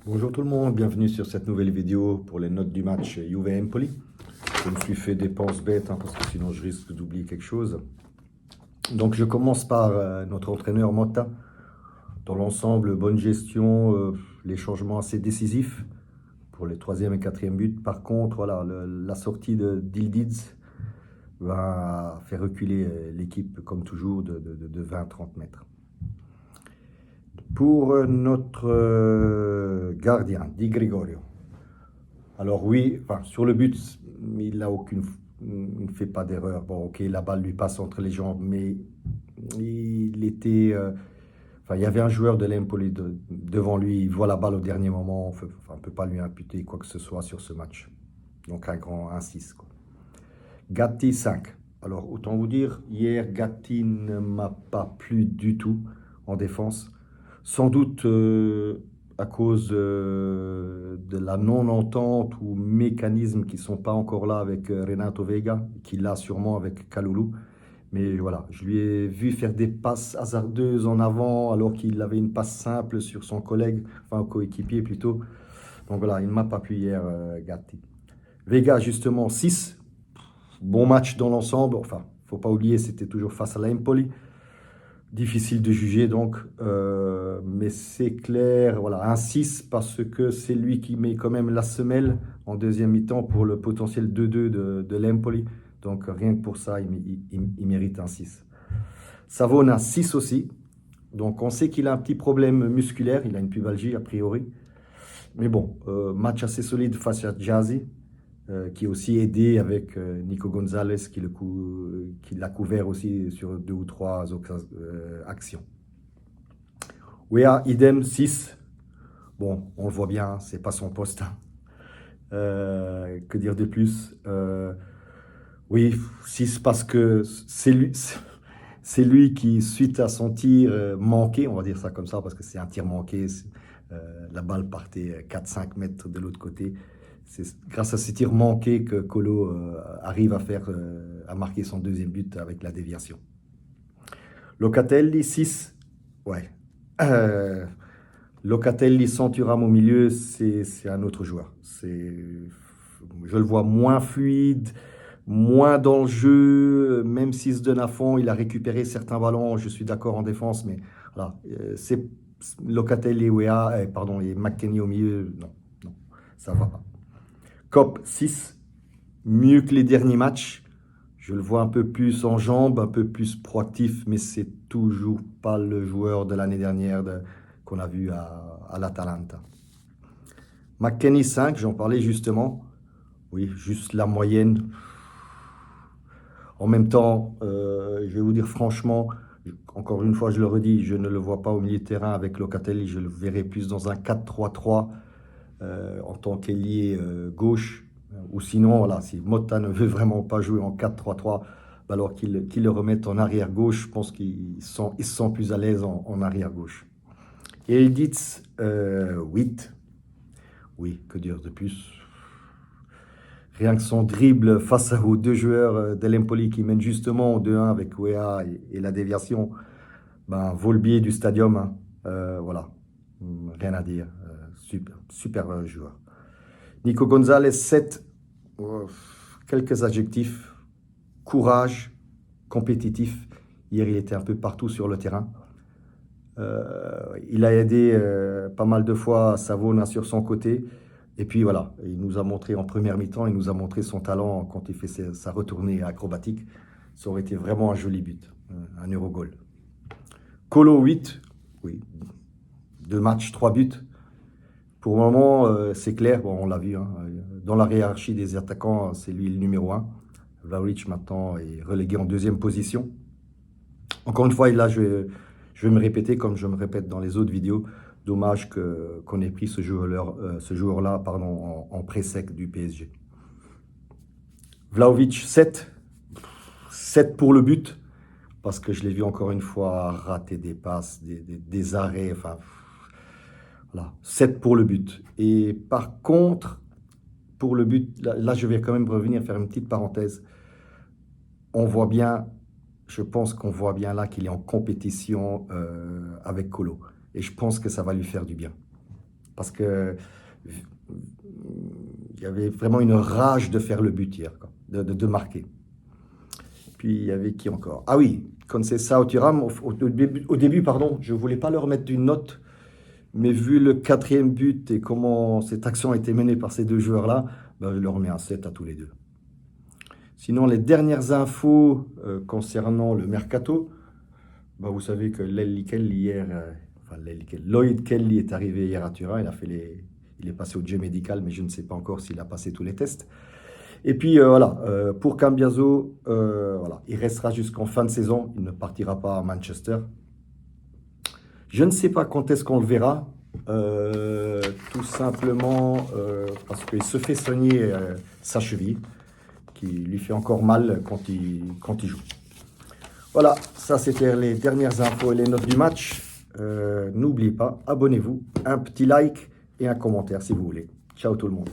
Bonjour tout le monde, bienvenue sur cette nouvelle vidéo pour les notes du match Juve-Empoli. Je me suis fait des penses bêtes parce que sinon je risque d'oublier quelque chose. Donc je commence par notre entraîneur Motta. Dans l'ensemble, bonne gestion, les changements assez décisifs pour les troisième et quatrième buts. Par contre, voilà, la sortie de Dildiz va faire reculer l'équipe comme toujours de 20-30 mètres. Pour notre gardien, Di Gregorio. Alors oui, enfin, sur le but, il ne fait pas d'erreur. Bon, ok, la balle lui passe entre les jambes, mais il était, enfin, il y avait un joueur de l'Empoli devant lui. Il voit la balle au dernier moment. On ne peut pas lui imputer quoi que ce soit sur ce match. Donc un grand 1-6, quoi. Gatti 5. Alors autant vous dire, hier Gatti ne m'a pas plu du tout en défense. Sans doute à cause de la non-entente ou mécanismes qui ne sont pas encore là avec Renato Vega, qui l'a sûrement avec Kalulu. Mais voilà, je lui ai vu faire des passes hasardeuses en avant alors qu'il avait une passe simple sur son collègue, enfin coéquipier plutôt. Donc voilà, il ne m'a pas plu hier, Gatti. Vega, justement, 6. Bon match dans l'ensemble. Enfin, il ne faut pas oublier, c'était toujours face à l'Empoli. Difficile de juger donc, mais c'est clair, voilà, un 6 parce que c'est lui qui met quand même la semelle en deuxième mi-temps pour le potentiel 2-2 de l'Empoli. Donc rien que pour ça, il mérite un 6. Savona 6 aussi. Donc on sait qu'il a un petit problème musculaire, il a une pubalgie a priori. Mais bon, match assez solide face à Jazzy, qui est aussi aidé avec Nico Gonzalez qui l'a couvert aussi sur 2 ou 3 actions. Wea, idem, 6. Bon, on le voit bien, c'est pas son poste. Que dire de plus Oui, 6 parce que c'est lui qui, suite à son tir manqué, on va dire ça comme ça, parce que c'est un tir manqué, la balle partait 4-5 mètres de l'autre côté. C'est grâce à ce tir manqué que Colo arrive à marquer son deuxième but avec la déviation. Locatelli, 6. Ouais. Locatelli sans Thuram au milieu, c'est un autre joueur. Je le vois moins fluide, moins dans le jeu, même s'il se donne à fond, il a récupéré certains ballons, je suis d'accord en défense, mais voilà, c'est Locatelli et McKennie au milieu, non, non, ça va pas. Cop 6, mieux que les derniers matchs. Je le vois un peu plus en jambes, un peu plus proactif, mais c'est toujours pas le joueur de l'année dernière qu'on a vu à l'Atalanta. McKennie 5, j'en parlais justement. Oui, juste la moyenne. En même temps, je vais vous dire franchement, encore une fois, je le redis, je ne le vois pas au milieu de terrain avec Locatelli, je le verrai plus dans un 4-3-3 en tant qu'ailier gauche. Ou sinon, voilà, si Motta ne veut vraiment pas jouer en 4-3-3, alors qu'il le remette en arrière-gauche, je pense qu'il se sent plus à l'aise en arrière-gauche. Et Edith, 8. Oui, que dire de plus? Rien que son dribble face aux deux joueurs de l'Empoli qui mènent justement au 2-1 avec Wea et la déviation, ben, vaut le billet du stadium. Hein. Voilà, rien à dire. Super joueur. Nico Gonzalez, 7. Quelques adjectifs. Courage, compétitif. Hier, il était un peu partout sur le terrain. Il a aidé pas mal de fois Savona sur son côté. Et puis voilà, il nous a montré en première mi-temps, il nous a montré son talent quand il fait sa retournée acrobatique. Ça aurait été vraiment un joli but, un Eurogol. Colo 8, oui, 2 matchs, 3 buts. Pour le moment, c'est clair, bon, on l'a vu, hein, dans la hiérarchie des attaquants, c'est lui le numéro 1. Vlahovic maintenant est relégué en deuxième position. Encore une fois, là, je vais me répéter comme je me répète dans les autres vidéos. Dommage qu'on ait pris ce joueur-là en pré-sec du PSG. Vlahovic, 7. 7 pour le but, parce que je l'ai vu encore une fois rater des passes, des arrêts. Enfin, voilà, 7 pour le but. Et par contre, pour le but, là je vais quand même revenir faire une petite parenthèse. On voit bien, je pense qu'on voit bien là qu'il est en compétition avec Colo. Et je pense que ça va lui faire du bien. parce que il y avait vraiment une rage de faire le but hier, quoi, de marquer. Puis il y avait qui encore? Ah oui, Conceição Thuram, au début, pardon, je ne voulais pas leur mettre une note, mais vu le quatrième but et comment cette action a été menée par ces deux joueurs-là, ben, je leur mets un 7 à tous les deux. Sinon, les dernières infos concernant le mercato, ben, vous savez que Lloyd Kelly est arrivé hier à Turin, il est passé au jet médical, mais je ne sais pas encore s'il a passé tous les tests. Et puis voilà, pour Cambiaso, voilà, il restera jusqu'en fin de saison, il ne partira pas à Manchester. Je ne sais pas quand est-ce qu'on le verra, tout simplement parce qu'il se fait soigner sa cheville, qui lui fait encore mal quand il joue. Voilà, ça c'était les dernières infos et les notes du match. N'oubliez pas, abonnez-vous, un petit like et un commentaire si vous voulez. Ciao tout le monde.